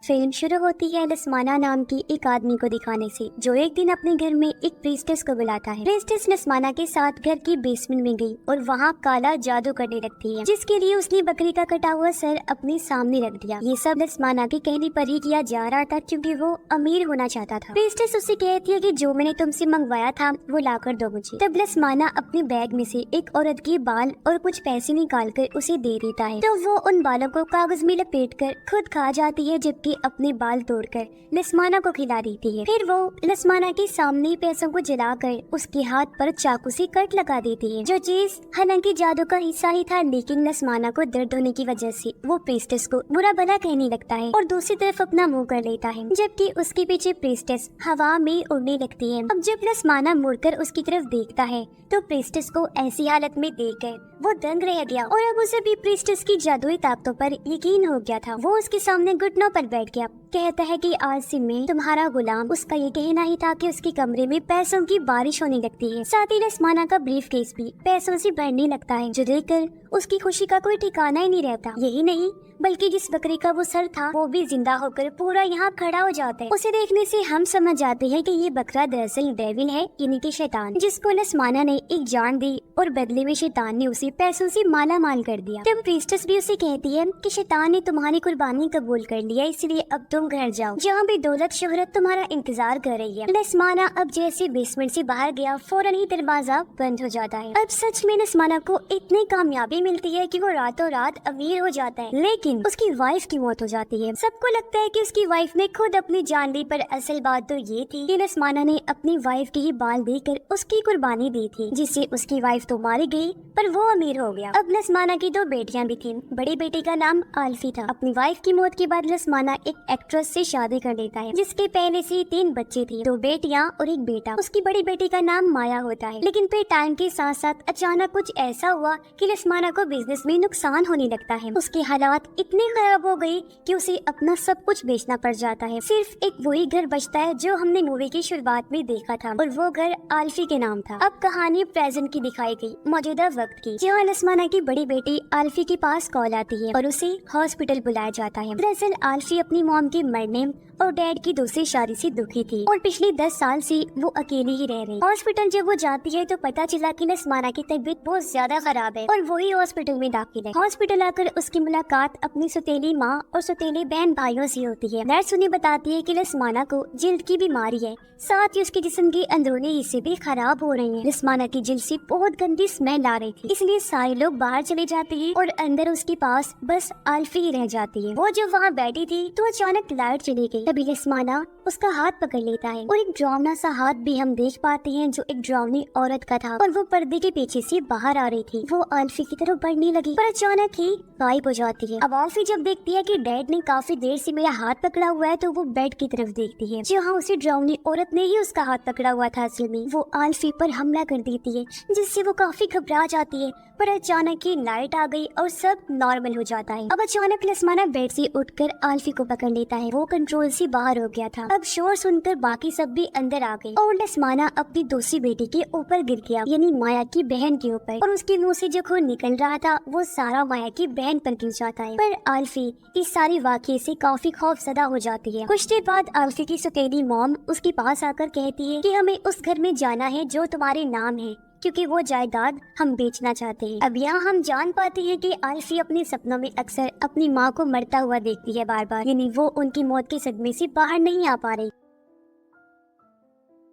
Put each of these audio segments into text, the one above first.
Film शुरू होती है लस्माना नाम की एक आदमी को दिखाने से, जो एक दिन अपने घर में एक प्रीस्टेस को बुलाता है। प्रीस्टेस लस्माना के साथ घर की बेसमेंट में गई और वहाँ काला जादू करने लगती है, जिसके लिए उसने बकरी का कटा हुआ सर अपने सामने रख दिया। ये सब लस्माना के कहने पर ही किया जा रहा था, क्योंकि वो अमीर होना चाहता था। प्रीस्टेस उससे कहती है कि जो मैंने तुमसे मंगवाया था वो लाकर दो मुझे। तब लस्माना अपने बैग में से एक औरत के बाल और कुछ पैसे निकाल कर उसे दे देता है, तो वो उन बालों को कागज में लपेट कर खुद खा जाती है, जबकि अपने बाल तोड़कर लस्माना को खिला देती है। फिर वो लस्माना के सामने पैसों को जलाकर उसके हाथ पर चाकू से कट लगा देती है, जो चीज हालांकि जादू का हिस्सा ही था, लेकिन लस्माना को दर्द होने की वजह से वो प्रीस्टेस को बुरा भला कहने लगता है और दूसरी तरफ अपना मुंह कर लेता है, जबकि उसके पीछे प्रीस्टेस हवा में उड़ने लगती है। अब जब लस्माना मुड़कर उसकी तरफ देखता है तो प्रीस्टेस को ऐसी हालत में देखकर वो दंग रह गया और अब उसे भी प्रीस्टेस की जादुई ताकतों पर यकीन हो गया था। वो उसके सामने घुटनों पर बैठ गया, कहता है कि आज से मैं तुम्हारा गुलाम। उसका ये कहना ही था कि उसके कमरे में पैसों की बारिश होने लगती है। साथ ही लस्माना का ब्रीफ केस भी पैसों से भरने लगता है, जो देखकर उसकी खुशी का कोई ठिकाना ही नहीं रहता। यही नहीं बल्कि जिस बकरी का वो सर था वो भी जिंदा होकर पूरा यहाँ खड़ा हो जाता है। उसे देखने से हम समझ जाते हैं कि ये बकरा दरअसल डेविल है, यानी कि शैतान, जिसको लस्माना ने एक जान दी और बदले में शैतान ने उसे पैसों से माला माल कर दिया। तब प्रीस्टेस भी उसे कहती है कि शैतान ने तुम्हारी कुर्बानी कबूल कर लिया, इसलिए अब तुम घर जाओ, जहाँ भी दौलत शोहरत तुम्हारा इंतजार कर रही है। लस्माना अब जैसे बेसमेंट से बाहर गया, फौरन ही दरवाजा बंद हो जाता है। अब सच में लस्माना को इतनी कामयाबी मिलती है कि वो रातों रात अमीर हो जाता है, लेकिन उसकी वाइफ की मौत हो जाती है। सबको लगता है कि उसकी वाइफ ने खुद अपनी जान ली, पर असल बात तो ये थी कि लस्माना ने अपनी वाइफ के ही बाल देकर उसकी कुर्बानी दी थी, जिससे उसकी वाइफ तो मारी गई पर वो अमीर हो गया। अब लस्माना की दो बेटियां भी थीं। बड़ी बेटी का नाम आल्फी था। अपनी वाइफ की मौत के बाद लस्माना एक एक्ट्रेस से शादी कर लेता है, जिसके पहले से 3 बच्चे थे, 2 बेटियां और एक बेटा। उसकी बड़ी बेटी का नाम माया होता है, लेकिन फिर टाइम के साथ साथ अचानक कुछ ऐसा हुआ कि लस्माना को बिजनेस में नुकसान होने लगता है। उसके हालात इतने खराब हो गई कि उसे अपना सब कुछ बेचना पड़ जाता है। सिर्फ एक वही घर बचता है जो हमने मूवी की शुरुआत में देखा था, और वो घर आल्फी के नाम था। अब कहानी प्रेजेंट की दिखाई गई, मौजूदा वक्त की, जहाँ लस्माना की बड़ी बेटी आल्फी के पास कॉल आती है और उसे हॉस्पिटल बुलाया जाता है। दरअसल आल्फी अपनी मॉम के मरने और डैड की दूसरी शादी से दुखी थी और पिछले 10 साल से वो अकेली ही रह रही। हॉस्पिटल जब वो जाती है तो पता चला कि लस्माना की तबीयत बहुत ज्यादा खराब है और वही हॉस्पिटल में दाखिल है। हॉस्पिटल आकर उसकी मुलाकात अपनी सौतेली माँ और सौतेले बहन भाइयों से होती है। नर्स उन्हें बताती है कि लस्माना को जिल्द की बीमारी है, साथ ही उसके जिस्म के अंदरूनी हिस्से भी खराब हो रहे हैं। लस्माना की जिल्द से बहुत गंदी स्मेल आ रही थी, इसलिए सारे लोग बाहर चले जाते हैं और अंदर उसके पास बस आल्फी ही रह जाती है। वो जब वहाँ बैठी थी तो अचानक लाइट चली गई। तभी लस्माना उसका हाथ पकड़ लेता है और एक डरावना सा हाथ भी हम देख पाते हैं, जो एक डरावनी औरत का था और वो पर्दे के पीछे से बाहर आ रही थी। वो आल्फी की तरफ बढ़ने लगी पर अचानक ही गायब हो जाती है। अब आल्फी जब देखती है कि डैड ने काफी देर से मेरा हाथ पकड़ा हुआ है, तो वो बेड की तरफ देखती है, जहाँ उसे डरावनी औरत ने ही उसका हाथ पकड़ा हुआ था। असल में वो आल्फी पर हमला कर देती है, जिससे वो काफी घबरा जाती है, पर अचानक ही लाइट आ गई और सब नॉर्मल हो जाता है। अब अचानक लस्माना बेड से उठकर आल्फी को पकड़ लेता है। वो कंट्रोल से बाहर हो गया था। अब शोर सुनकर बाकी सब भी अंदर आ गए और लस्माना अपनी दूसरी बेटी के ऊपर गिर गया, यानी माया की बहन के ऊपर, और उसके मुंह से जो खून निकल रहा था वो सारा माया की बहन पर गिर जाता है। पर आल्फी इस सारी वाकये से काफी खौफजदा हो जाती है। कुछ देर बाद आल्फी की सौतेली मॉम उसके पास आकर कहती है कि हमें उस घर में जाना है जो तुम्हारे नाम है, क्योंकि वो जायदाद हम बेचना चाहते हैं। अब यहाँ हम जान पाते हैं कि आल्फी अपने सपनों में अक्सर अपनी माँ को मरता हुआ देखती है बार बार, यानी वो उनकी मौत के सदमे से बाहर नहीं आ पा रही।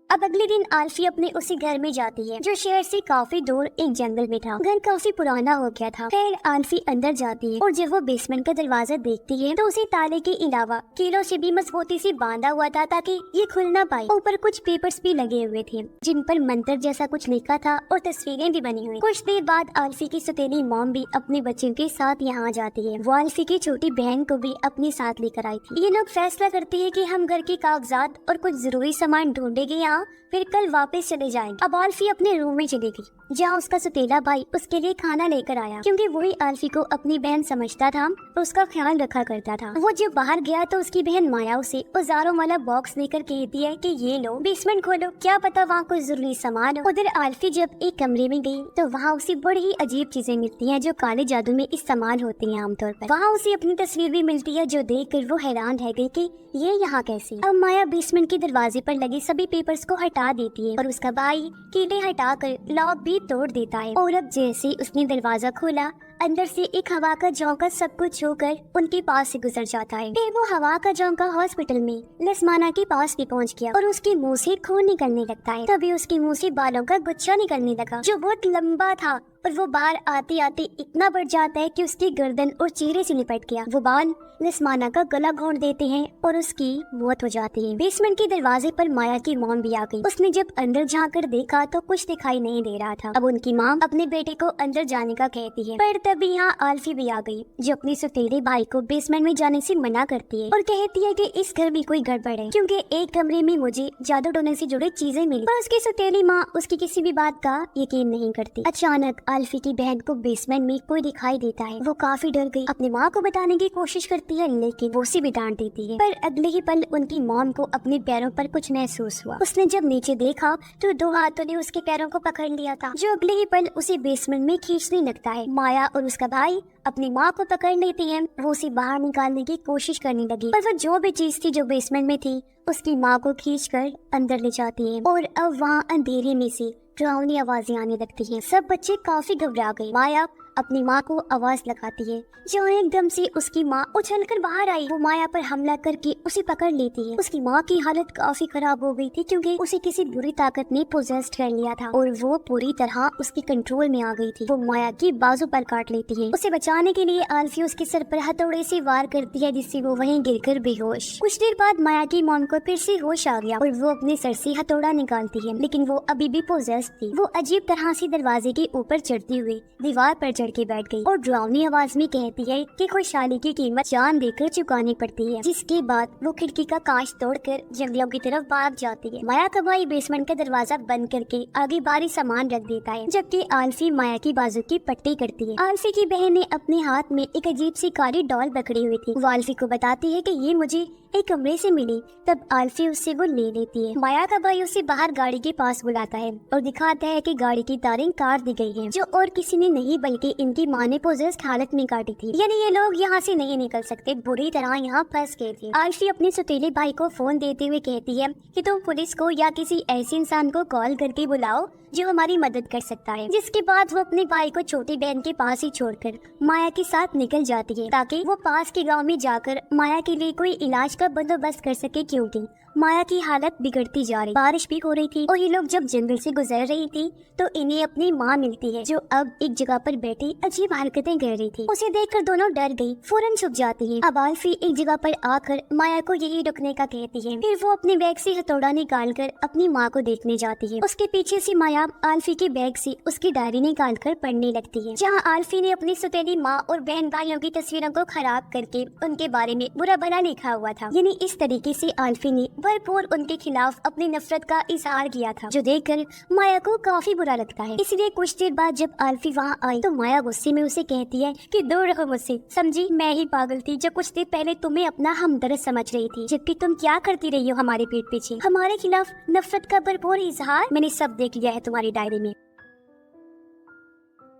अब अगले दिन आल्फी अपने उसी घर में जाती है, जो शहर से काफी दूर एक जंगल में था। घर काफी पुराना हो गया था। खैर आल्फी अंदर जाती है और जब वो बेसमेंट का दरवाजा देखती है तो उसे ताले के अलावा कीलों से भी मजबूती से बांधा हुआ था, ताकि ये खुल ना पाए। ऊपर कुछ पेपर्स भी लगे हुए थे, जिन पर मंत्र जैसा कुछ लिखा था और तस्वीरें भी बनी हुई। कुछ देर बाद आल्फी की सौतेली मॉम भी अपने बच्चों के साथ यहाँ आ जाती है। वो आल्फी की छोटी बहन को भी अपने साथ लेकर आई थी। ये लोग फैसला करते हैं कि हम घर के कागजात और कुछ जरूरी सामान ढूंढेंगे यहाँ था, फिर कल वापस चले जाएंगे। अब आल्फी अपने रूम में चली गई, जहाँ उसका सौतेला भाई उसके लिए खाना लेकर आया, क्योंकि वही आल्फी को अपनी बहन समझता था और उसका ख्याल रखा करता था। वो जब बाहर गया तो उसकी बहन माया उसे औजारों वाला बॉक्स देकर कहती है कि ये लो, बेसमेंट खोलो, क्या पता वहाँ कोई जरूरी सामान हो। उधर आल्फी जब एक कमरे में गई तो वहाँ उसे बड़ी ही अजीब चीजें मिलती हैं जो काले जादू में इस्तेमाल होती हैं आमतौर पर। वहाँ उसे अपनी तस्वीर भी मिलती है, जो देखकर वो हैरान रह गई कि ये यहाँ कैसे। अब माया बेसमेंट के दरवाजे पर लगे सभी पेपर्स को हटा देती है और उसका भाई कीड़े हटाकर लॉक भी तोड़ देता है। और अब जैसे उसने दरवाजा खोला, अंदर से एक हवा का झोंका सब कुछ होकर उनके पास से गुजर जाता है। फिर वो हवा का झोंका हॉस्पिटल में लसमाना के पास भी पहुंच गया और उसके मुंह से खून निकलने लगता है। तभी उसके मुंह से बालों का गुच्छा निकलने लगा, जो बहुत लंबा था और वो बाहर आते आते इतना बढ़ जाता है कि उसकी गर्दन और चेहरे से लिपट गया। वो बाल लसमाना का गला घोंट देते हैं और उसकी मौत हो जाती है। बेसमेंट के दरवाजे पर माया की मॉम भी आ गई। उसने जब अंदर झांककर देखा तो कुछ दिखाई नहीं दे रहा था। अब उनकी माँ अपने बेटे को अंदर जाने का कहती है, पर तभी यहाँ आल्फी भी आ गई, जो अपने सौतेले भाई को बेसमेंट में जाने से मना करती है और कहती है कि इस घर में कोई गड़बड़ है, क्योंकि एक कमरे में मुझे जादू टोने से जुड़े चीजें मिली। पर उसकी सौतेली माँ उसकी किसी भी बात का यकीन नहीं करती। अचानक आल्फी की बहन को बेसमेंट में कोई दिखाई देता है। वो काफी डर गई, अपनी माँ को बताने की कोशिश करती है, लेकिन वो उसे भी डांट देती है। पर अगले ही पल उनकी मॉम को अपने पैरों पर कुछ महसूस हुआ। उसने जब नीचे देखा तो 2 हाथों ने उसके पैरों को पकड़ लिया था, जो अगले ही पल उसे बेसमेंट में खींचने लगता है। माया और उसका भाई अपनी माँ को पकड़ लेती है। वो उसे बाहर निकालने की कोशिश करने लगी, पर वो जो भी चीज थी जो बेसमेंट में थी उसकी माँ को खींचकर अंदर ले जाती है। और अब वहाँ अंधेरे में से डरावनी आवाजें आने लगती हैं। सब बच्चे काफी घबरा गए। माया अपनी माँ को आवाज लगाती है, जो एकदम से उसकी माँ उछलकर बाहर आई। वो माया पर हमला करके उसे पकड़ लेती है। उसकी माँ की हालत काफी खराब हो गई थी, क्योंकि उसे किसी बुरी ताकत ने पोजेस्ड कर लिया था और वो पूरी तरह उसके कंट्रोल में आ गई थी। वो माया की बाजू पर काट लेती है। उसे बचाने के लिए आल्फी उसके सर पर हथौड़े से वार करती है, जिससे वो वहीं गिरकर बेहोश। कुछ देर बाद माया की मॉम को फिर से होश आ गया और वो अपने सर से हथौड़ा निकालती है, लेकिन वो अभी भी पोजेस्ड थी। वो अजीब तरह से दरवाजे के ऊपर चढ़ती हुई दीवार पर चढ़ के बैठ गई और डरावनी आवाज में कहती है कि खुशहाली की कीमत जान देकर चुकानी पड़ती है। जिसके बाद वो खिड़की का कांच तोड़कर जंगलों की तरफ भाग जाती है। माया का भाई बेसमेंट का दरवाजा बंद करके आगे भारी सामान रख देता है, जबकि आल्फी माया की बाजू की पट्टी करती है। आल्फी की बहन ने अपने हाथ में एक अजीब सी काली डॉल पकड़ी हुई थी। वो आल्फी को बताती है कि ये मुझे एक कमरे से मिली। तब आल्फी उससे वो ले लेती है। माया का भाई उसे बाहर गाड़ी के पास बुलाता है और दिखाता है कि गाड़ी की तारें काट दी गई हैं, जो और किसी ने नहीं बल्कि इनकी माँ ने पोजेस्ड हालत में काटी थी। यानी ये लोग यहाँ से नहीं निकल सकते, बुरी तरह यहाँ फंस गए थे। आल्फी अपने सौतेले भाई को फोन देते हुए कहती है कि तुम पुलिस को या किसी ऐसे इंसान को कॉल करके बुलाओ जो हमारी मदद कर सकता है। जिसके बाद वो अपने भाई को छोटी बहन के पास ही छोड़कर माया के साथ निकल जाती है, ताकि वो पास के गांव में जाकर माया के लिए कोई इलाज का बंदोबस्त कर सके, क्योंकि माया की हालत बिगड़ती जा रही। बारिश भी हो रही थी और ये लोग जब जंगल से गुजर रही थी तो इन्हें अपनी माँ मिलती है, जो अब एक जगह पर बैठी अजीब हरकतें कर रही थी। उसे देखकर दोनों डर गई, फौरन छुप जाती है। अब आल्फी एक जगह पर आकर माया को यही रुकने का कहती है। फिर वो अपने बैग से हथौड़ा निकालकर अपनी माँ को देखने जाती है। उसके पीछे से माया आल्फी के बैग से उसकी डायरी निकालकर पढ़ने लगती है, जहाँ आल्फी ने अपनी सौतेली माँ और बहन भाइयों की तस्वीरों को खराब करके उनके बारे में बुरा भला लिखा हुआ था। यानी इस तरीके से आल्फी ने भरपूर उनके खिलाफ अपनी नफरत का इजहार किया था, जो देखकर माया को काफी बुरा लगता है। इसलिए कुछ देर बाद जब आल्फी वहाँ आई तो माया गुस्से में उसे कहती है कि दूर रहो मुझसे, समझी, मैं ही पागल थी जो कुछ देर पहले तुम्हें अपना हमदर्द समझ रही थी, जबकि तुम क्या करती रही हो हमारे पीठ पीछे, हमारे खिलाफ नफरत का भरपूर इजहार। मैंने सब देख लिया है तुम्हारी डायरी में।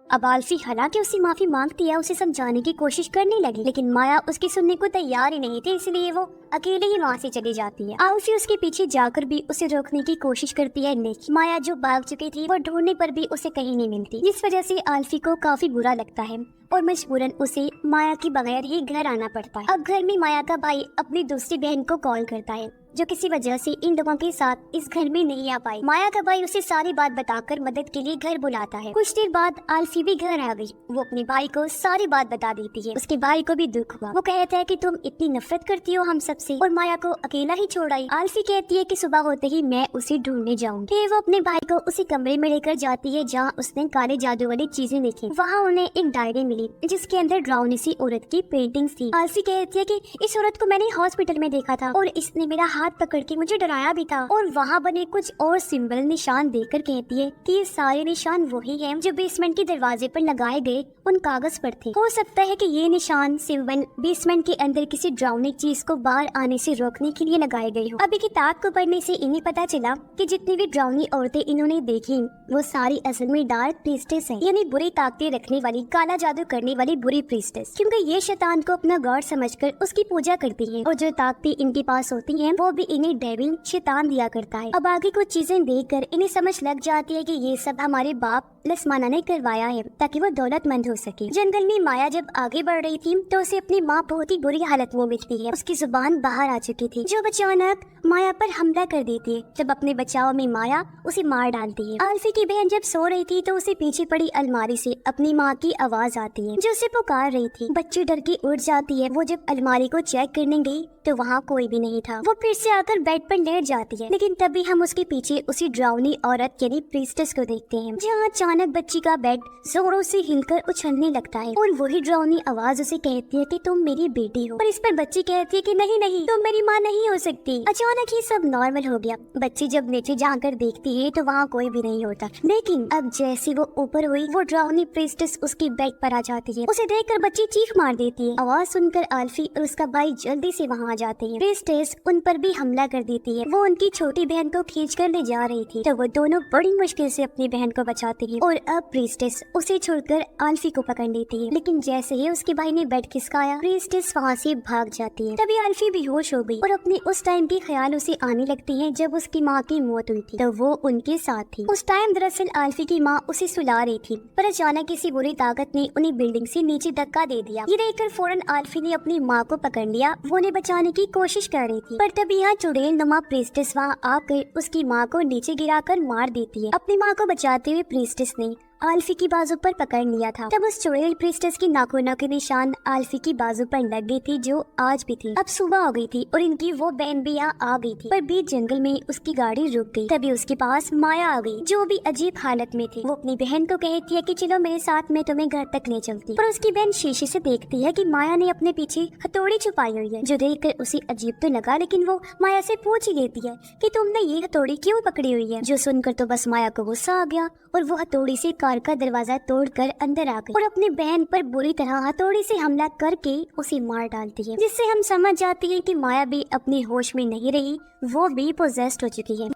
अब आल्फी हालांकि उससे माफी मांगती है, उसे समझाने की कोशिश करने लगी, लेकिन माया उसकी सुनने को तैयार ही नहीं थी, इसलिए वो अकेले ही वहाँ से चली जाती है। आल्फी उसके पीछे जाकर भी उसे रोकने की कोशिश करती है, लेकिन माया जो भाग चुकी थी वो ढूंढने पर भी उसे कहीं नहीं मिलती, जिस वजह से आल्फी को काफी बुरा लगता है और मजबूरन उसे माया के बगैर ही घर आना पड़ता है। अब घर में माया का भाई अपनी दूसरी बहन को कॉल करता है, जो किसी वजह से इन लोगों के साथ इस घर में नहीं आ पाई। माया का भाई उसे सारी बात बताकर मदद के लिए घर बुलाता है। कुछ देर बाद आल्फी भी घर आ गई। वो अपने भाई को सारी बात बता देती है। उसके भाई को भी दुख हुआ। वो कहता है कि तुम इतनी नफरत करती हो हम सबसे और माया को अकेला ही छोड़ आई। आल्फी कहती है कि सुबह होते ही मैं उसे ढूंढने जाऊंगी। फिर वो अपने भाई को उसी कमरे में लेकर जाती है जहाँ उसने काले जादू वाली चीजें देखी। वहाँ उन्हें एक डायरी मिली मिली जिसके अंदर ड्राउनी सी औरत की पेंटिंग्स थी। आल्फी कहती है कि इस औरत को मैंने हॉस्पिटल में देखा था और इसने मेरा हाथ पकड़ के मुझे डराया भी था, और वहाँ बने कुछ और सिंबल निशान देखकर कहती है कि ये सारे निशान वही हैं जो बेसमेंट के दरवाजे पर लगाए गए उन कागज पर थे। हो सकता है कि ये निशान सिंबल बेसमेंट के अंदर किसी ड्राउनिंग चीज को बाहर आने से रोकने के लिए लगाए गए हो। अभी किताब को पढ़ने से इन्हें पता चला कि जितनी भी ड्राउनी औरतें इन्होंने देखी वो सारी असल में डार्क प्रीस्टेस है, यानी बुरी ताकतें रखने वाली, काला जादू करने वाली बुरी प्रीस्टेस, क्योंकि ये शैतान को अपना गॉड समझकर उसकी पूजा करती है और जो ताकतें इनके पास होती हैं वो भी इन्हें डेविल शैतान दिया करता है। अब आगे कुछ चीजें देखकर इन्हें समझ लग जाती है कि ये सब हमारे बाप लसमाना ने करवाया है ताकि वो दौलतमंद हो सके। जंगल में माया जब आगे बढ़ रही थी तो उसे अपनी माँ बहुत ही बुरी हालत में मिलती है। उसकी जुबान बाहर आ चुकी थी जो अचानक माया पर हमला कर देती है। जब अपने बचाव में माया उसे मार डालती है। आल्फी की बहन जब सो रही थी तो उसे पीछे पड़ी अलमारी से अपनी माँ की आवाज आती है जो उसे पुकार रही थी। बच्ची डर के उठ जाती है। वो जब अलमारी को चेक करने गई तो वहाँ कोई भी नहीं था। वो फिर से आकर बेड पर लेट जाती है, लेकिन तभी हम उसके पीछे उसी ड्राउनी औरत यानी प्रीस्टेस को देखते हैं जहाँ अचानक बच्ची का बेड जोरों से हिलकर उछलने लगता है और वही ड्राउनी आवाज उसे कहती है कि तुम मेरी बेटी हो। पर इस पर बच्ची कहती है कि नहीं नहीं, तुम मेरी माँ नहीं हो सकती। अचानक ही सब नॉर्मल हो गया। बच्ची जब नीचे जाकर देखती है तो वहाँ कोई भी नहीं होता, लेकिन अब जैसे वो ऊपर हुई वो ड्राउनी प्रीस्टेस उसकी बेड पर आ जाती है। उसे देखकर बच्ची चीख मार देती है। आवाज सुनकर आल्फी और उसका भाई जल्दी से वहाँ आ जाते हैं। प्रीस्टेस उन पर भी हमला कर देती है। वो उनकी छोटी बहन को खींच कर ले जा रही थी तो वो दोनों बड़ी मुश्किल से अपनी बहन को बचाती है और अब प्रीस्टेस उसे छोड़कर आल्फी को पकड़ लेती है। लेकिन जैसे ही उसके भाई ने बेड खिसकाया प्रीस्टेस वहाँ से भाग जाती है। तभी आल्फी बेहोश हो गई और अपने उस टाइम के ख्याल उसे आने लगती है जब उसकी माँ की मौत हुई थी तो वो उनके साथ थी। उस टाइम दरअसल आल्फी की माँ उसे सुला रही थी पर अचानक किसी बुरी ताकत ने उन्हें बिल्डिंग से नीचे धक्का दे दिया। ये देखकर फौरन आल्फी ने अपनी माँ को पकड़ लिया। वो उन्हें बचाने की कोशिश कर रही थी पर तभी यहाँ चुड़ैल नुमा प्रीस्टेस वहाँ आकर उसकी माँ को नीचे गिराकर मार देती है। अपनी माँ को बचाते हुए प्रीस्टेस ने आल्फी की बाजू पर पकड़ लिया था। तब उस चुड़ैल प्रीस्टेस की नाखूनों के निशान आल्फी की बाजू पर लग गई थी जो आज भी थी। अब सुबह हो गई थी और इनकी वो बहन भी यहाँ आ गई थी पर बीच जंगल में उसकी गाड़ी रुक गई। तभी उसके पास माया आ गई जो भी अजीब हालत में थी। वो अपनी बहन को कहती है कि चलो मेरे साथ, मैं तुम्हें घर तक ले चलती। पर उसकी बहन शीशे से देखती है कि माया ने अपने पीछे हथौड़ी छुपाई हुई है जो देखकर उसे अजीब तो लगा, लेकिन वो माया से पूछ ही लेती है कि तुमने ये हथौड़ी क्यों पकड़ी हुई है। जो सुनकर तो बस माया को गुस्सा आ गया और वो हथौड़ी से कार का दरवाजा तोड़कर अंदर आ गई और अपनी बहन पर बुरी तरह हथौड़ी से हमला करके उसे मार डालती है, जिससे हम समझ जाते हैं कि माया भी अपनी होश में नहीं रही, वो भी पोजेस्ड हो चुकी है।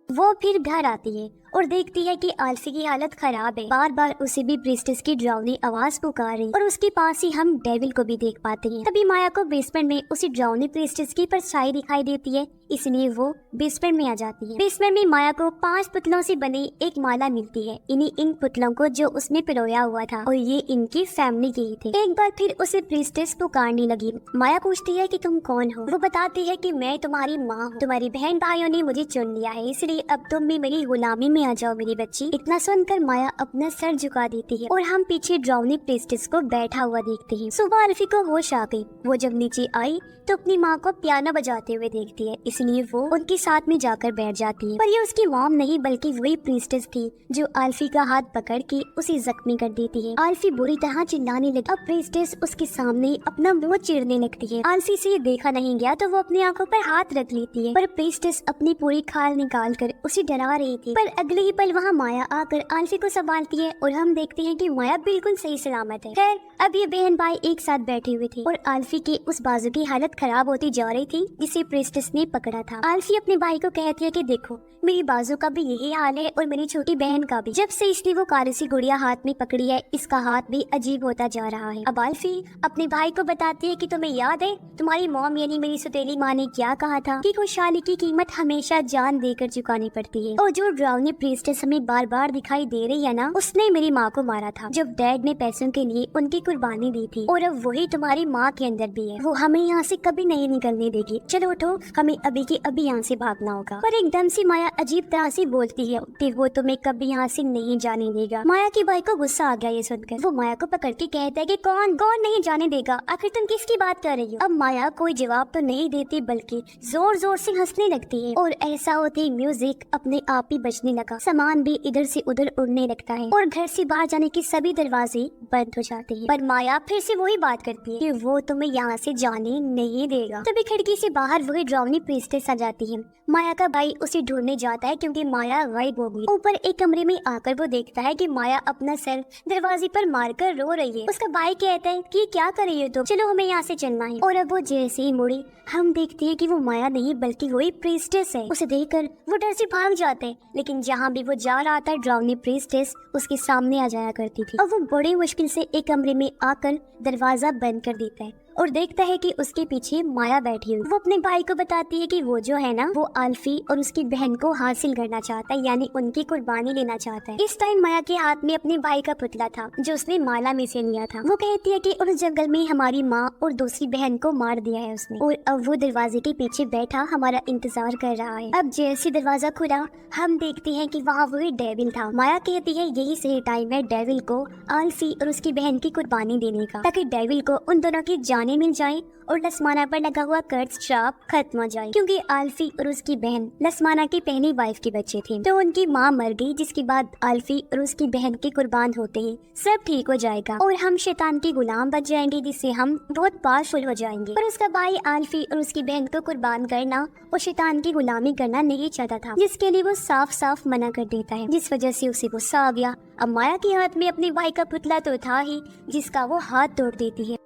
वो फिर घर आती है और देखती है कि आल्फी की हालत खराब है। बार बार उसे भी प्रीस्टेस की ड्राउनी आवाज पुकार रही और उसके पास ही हम डेविल को भी देख पाते हैं। तभी माया को बेसमेंट में उसी ड्राउनी प्रीस्टेस की परछाई दिखाई देती है, इसलिए वो बेसमेंट में आ जाती है। बेसमेंट में माया को 5 पुतलों से बनी एक माला मिलती है। इन पुतलों को जो उसने पिरोया हुआ था और ये इनकी फैमिली के ही थे। एक बार फिर उसे प्रीस्टेस पुकारने लगी। माया पूछती है कि तुम कौन हो। वो बताती है कि मैं तुम्हारी माँ हूँ। तुम्हारी बहन भाइयों ने मुझे चुन लिया है, इसलिए अब तुम भी मेरी गुलामी में आ जाओ मेरी बच्ची। इतना सुनकर माया अपना सर झुका देती है और हम पीछे ड्राउनी प्रीस्टेस को बैठा हुआ देखते हैं। सुबह आल्फी को होश आ गई। वो जब नीचे आई तो अपनी माँ को पियानो बजाते हुए देखती है, इसलिए वो उनके साथ में जाकर बैठ जाती है। पर ये उसकी मॉम नहीं बल्कि वही प्रीस्टेस थी जो आल्फी का हाथ पकड़ के उसे जख्मी कर देती है। आल्फी बुरी तरह चिल्लाने लगी। अब प्रीस्टेस उसके सामने अपना मुंह चीरने लगती है। आल्फी से ये देखा नहीं गया तो वो अपनी आंखों पर हाथ रख लेती है, पर प्रीस्टेस अपनी पूरी खाल निकाल कर उसे डरा रही थी। पर अगले ही पल वहाँ माया आकर आल्फी को संभालती है और हम देखते हैं कि माया बिल्कुल सही सलामत है। खैर अब ये बहन भाई एक साथ बैठे हुए थे और आल्फी के उस बाजू की हालत खराब होती जा रही थी जिसे प्रीस्टेस ने पकड़ा था। आल्फी अपने भाई को कहती है कि देखो मेरी बाजू का भी यही हाल है और मेरी छोटी बहन का भी। जब से इसने वो काली सी गुड़िया हाथ में पकड़ी है इसका हाथ भी अजीब होता जा रहा है। अब आल्फी अपने भाई को बताती है कि तुम्हें याद है तुम्हारी मॉम यानी मेरी सौतेली माँ ने क्या कहा था कि खुशहाली की कीमत हमेशा जान देकर चुकानी पड़ती है। और जो ड्राउनी प्रीस्टेस हमें बार बार दिखाई दे रही है ना, उसने मेरी माँ को मारा था जब डैड ने पैसों के लिए उनकी कुर्बानी दी थी और अब वही तुम्हारी माँ के अंदर भी है। वो हमें यहाँ से कभी नहीं निकलने देगी। चलो उठो, हमें अभी के अभी यहाँ से भागना होगा। पर एकदम से माया अजीब तरह से बोलती है कि वो तुम्हें कभी यहाँ से नहीं जाने देगा। माया के भाई को गुस्सा आ गया ये सुनकर। वो माया को पकड़ के कहता है कि कौन नहीं जाने देगा, आखिर तुम किसकी बात कर रही हो। अब माया कोई जवाब तो नहीं देती बल्कि जोर जोर से हंसने लगती है और ऐसा होते ही म्यूजिक अपने आप ही बजने लगा। का सामान भी इधर से उधर उड़ने लगता है और घर से बाहर जाने के सभी दरवाजे बंद हो जाते हैं। पर माया फिर से वही बात करती है कि वो तुम्हें यहाँ से जाने नहीं देगा। तभी खिड़की से बाहर वही ड्राउनी प्रीस्टेस आ जाती है। माया का भाई उसे ढूंढने जाता है क्योंकि माया गायब हो गई। ऊपर एक कमरे में आकर वो देखता है कि माया अपना सर दरवाजे पर मारकर रो रही है। उसका भाई कहता है कि क्या कर रही हो तुम, चलो हमें यहाँ से चलना है। और अब वो जैसे ही मुड़ी हम देखते हैं कि वो माया नहीं बल्कि वही प्रीस्टेस है। उसे देखकर वो डर से भाग जाते हैं, लेकिन जहाँ भी वो जा रहा था ड्राउनी प्रीस्टेस उसके सामने आ जाया करती थी। अब वो बड़ी मुश्किल से एक कमरे में आकर दरवाजा बंद कर देता है और देखता है कि उसके पीछे माया बैठी हुई। वो अपने भाई को बताती है कि वो जो है ना वो आल्फी और उसकी बहन को हासिल करना चाहता है, यानी उनकी कुर्बानी लेना चाहता है। इस टाइम माया के हाथ में अपने भाई का पुतला था जो उसने माला में से लिया था। वो कहती है कि उस जंगल में हमारी माँ और दूसरी बहन को मार दिया है उसने, और अब वो दरवाजे के पीछे बैठा हमारा इंतजार कर रहा है। अब जैसे दरवाजा खुला हम देखते हैं कि वहाँ वही डेविल था। माया कहती है यही सही टाइम है डेविल को आल्फी और उसकी बहन की कुर्बानी देने का, ताकि डेविल को उन दोनों की जाने मिल जाए और लसमाना पर लगा हुआ कर्ज श्राप खत्म हो जाए। क्योंकि आल्फी और उसकी बहन लसमाना की पहली वाइफ के बच्चे थे, तो उनकी माँ मर गई, जिसके बाद आल्फी और उसकी बहन के कुर्बान होते ही सब ठीक हो जाएगा और हम शैतान के गुलाम बच जाएंगे, जिससे हम बहुत पावरफुल हो जाएंगे। पर उसका भाई आल्फी और उसकी बहन को कुर्बान करना और शैतान की गुलामी करना नहीं चाहता था, जिसके लिए वो साफ साफ मना कर देता है, जिस वजह से उसे गुस्सा आ गया। अब माया के हाथ में अपने भाई का पुतला तो था ही, जिसका वो हाथ तोड़ देती है।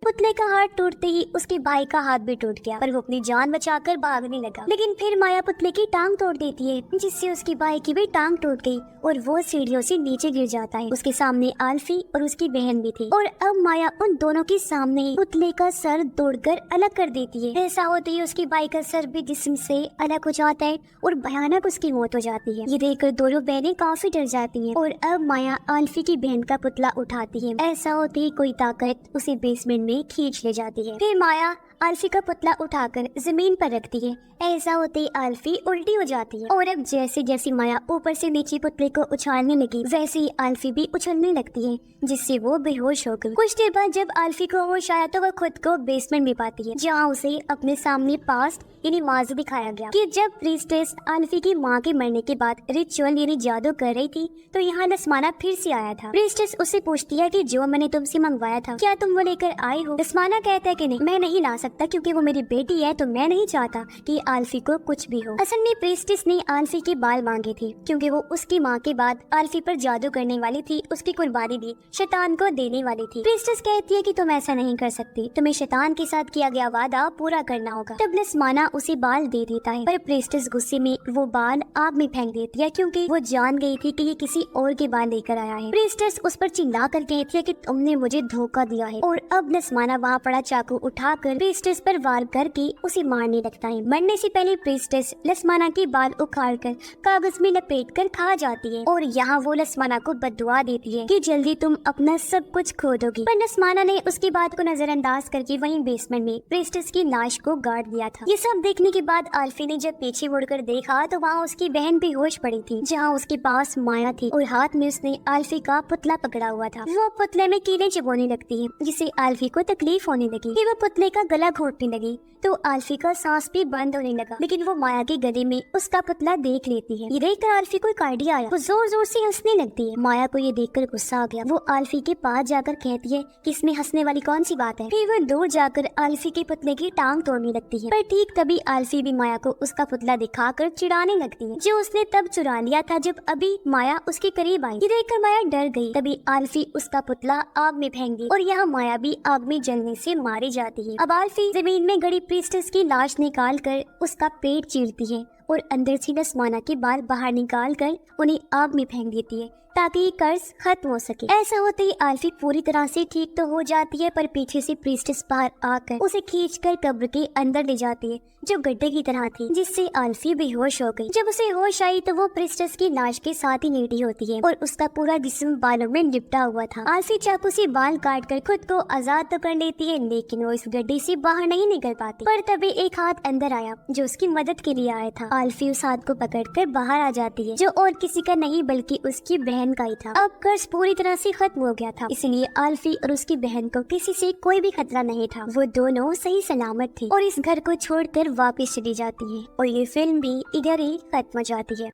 पुतले का हाथ टूटते ही उसके भाई का हाथ भी टूट गया, पर वो अपनी जान बचाकर भागने लगा। लेकिन फिर माया पुतले की टांग तोड़ देती है, जिससे उसके भाई की भी टांग टूट गई और वो सीढ़ियों से नीचे गिर जाता है। उसके सामने आल्फी और उसकी बहन भी थी, और अब माया उन दोनों के सामने ही पुतले का सर तोड़कर अलग कर देती है। ऐसा होते ही उसके भाई का सर भी जिस्म से अलग हो जाता है और भयानक उसकी मौत हो जाती है। ये देखकर दोनों बहनें काफी डर जाती हैं, और अब माया आल्फी की बहन का पुतला उठाती है। ऐसा होते ही कोई ताकत उसे बेसमेंट में खींच ले जाती है। फिर माया आल्फी का पुतला उठाकर जमीन पर रखती है। ऐसा होते ही आल्फी उल्टी हो जाती है, और अब जैसे जैसे माया ऊपर से नीचे पुतले को उछालने लगी वैसे ही आल्फी भी उछलने लगती है, जिससे वो बेहोश हो गई। कुछ देर बाद जब आल्फी को होश आया तो वह खुद को बेसमेंट में पाती है, जहाँ उसे अपने सामने पास्ट यानी माजी दिखाया गया कि जब प्रीस्टेस आल्फी की माँ के मरने के बाद रिचुअल यानी जादू कर रही थी तो यहाँ लसमाना फिर से आया था। प्रीस्टेस उससे पूछती है कि जो मैंने तुमसे मंगवाया था क्या तुम वो लेकर आए हो। लसमाना कहता है कि नहीं, मैं नहीं ला सकता क्योंकि वो मेरी बेटी है, तो मैं नहीं चाहता कि आल्फी को कुछ भी हो। असल में प्रीस्टेस ने आल्फी के बाल मांगे थे क्योंकि वो उसकी माँ के बाद आल्फी पर जादू करने वाली थी, उसकी कुर्बानी भी शैतान को देने वाली थी। प्रीस्टेस कहती है कि तुम ऐसा नहीं कर सकती, तुम्हें शैतान के साथ किया गया वादा पूरा करना होगा। तब लसमाना उसे बाल दे देता है, पर प्रीस्टेस गुस्से में वो बाल आग में फेंक देती है क्योंकि वो जान गई थी कि ये किसी और के बाल लेकर आया है। प्रीस्टेस उस पर चिल्ला कर कहती है कि तुमने मुझे धोखा दिया है, और अब लसमाना वहाँ पड़ा चाकू उठाकर प्रीस्टेस पर वार करके उसे मारने लगता है। मरने से पहले प्रीस्टेस लसमाना के बाल उखाड़कर कागज में लपेटकर खा जाती है, और यहाँ वो लसमाना को बददुआ देती है कि जल्दी तुम अपना सब कुछ खो दोगी। पर लसमाना ने उसकी बात को नजरअंदाज करके वहीं बेसमेंट में प्रीस्टेस की लाश को गाड़ दिया था। ये सब देखने के बाद आल्फी ने जब पीछे मुड़कर देखा तो वहाँ उसकी बहन बेहोश पड़ी थी, जहाँ उसके पास माया थी और हाथ में उसने आल्फी का पुतला पकड़ा हुआ था। वो पुतले में कीड़े चुभोने लगती है, जिससे आल्फी को तकलीफ होने लगी। फिर वो पुतले का गला घोटने लगी तो आल्फी का सांस भी बंद होने लगा, लेकिन वो माया के गले में उसका पुतला देख लेती है। ये देखकर आल्फी को एक आइडिया आया, वो जोर जोर से हंसने लगती है। माया को ये देखकर गुस्सा आ गया। वो आल्फी के पास जाकर कहती है कि इसमें हंसने वाली कौन सी बात है। फिर वो दूर जाकर आल्फी के पुतले की टांग तोड़ने लगती है, पर ठीक तभी आल्फी भी माया को उसका पुतला दिखाकर चिढ़ाने लगती है, जो उसने तब चुरा लिया था जब अभी माया उसके करीब आई। ये देखकर माया डर गई। तभी आल्फी उसका पुतला आग में फेंक दी और यहाँ माया भी आग में जलने से मारी जाती है। अब आल्फी जमीन में गड़ी प्रीस्टेस की लाश निकाल कर उसका पेट चीरती है और अंदर से लसमाना के बाल बाहर निकाल कर उन्हें आग में फेंक देती है ताकि ये कर्ज खत्म हो सके। ऐसा होते ही आल्फी पूरी तरह से ठीक तो हो जाती है, पर पीछे से प्रीस्टेस बाहर आकर उसे खींचकर कब्र के अंदर ले जाती है जो गड्ढे की तरह थी, जिससे आल्फी बेहोश हो गई। जब उसे होश आई तो वो प्रीस्टेस की लाश के साथ ही लेटी होती है और उसका पूरा जिस्म बालों में लिपटा हुआ था। आल्फी चाकू से बाल काट कर खुद को आजाद तो कर लेती है, लेकिन वो इस गड्ढे से बाहर नहीं निकल पाती। पर तभी एक हाथ अंदर आया जो उसकी मदद के लिए आया था। आल्फी उस हाथ को पकड़कर बाहर आ जाती है, जो और किसी का नहीं बल्कि उसकी बहन का ही था। अब कर्ज पूरी तरह से खत्म हो गया था, इसलिए आल्फी और उसकी बहन को किसी से कोई भी खतरा नहीं था। वो दोनों सही सलामत थी और इस घर को छोड़कर वापस चली जाती है और ये फिल्म भी इधर ही खत्म हो जाती है।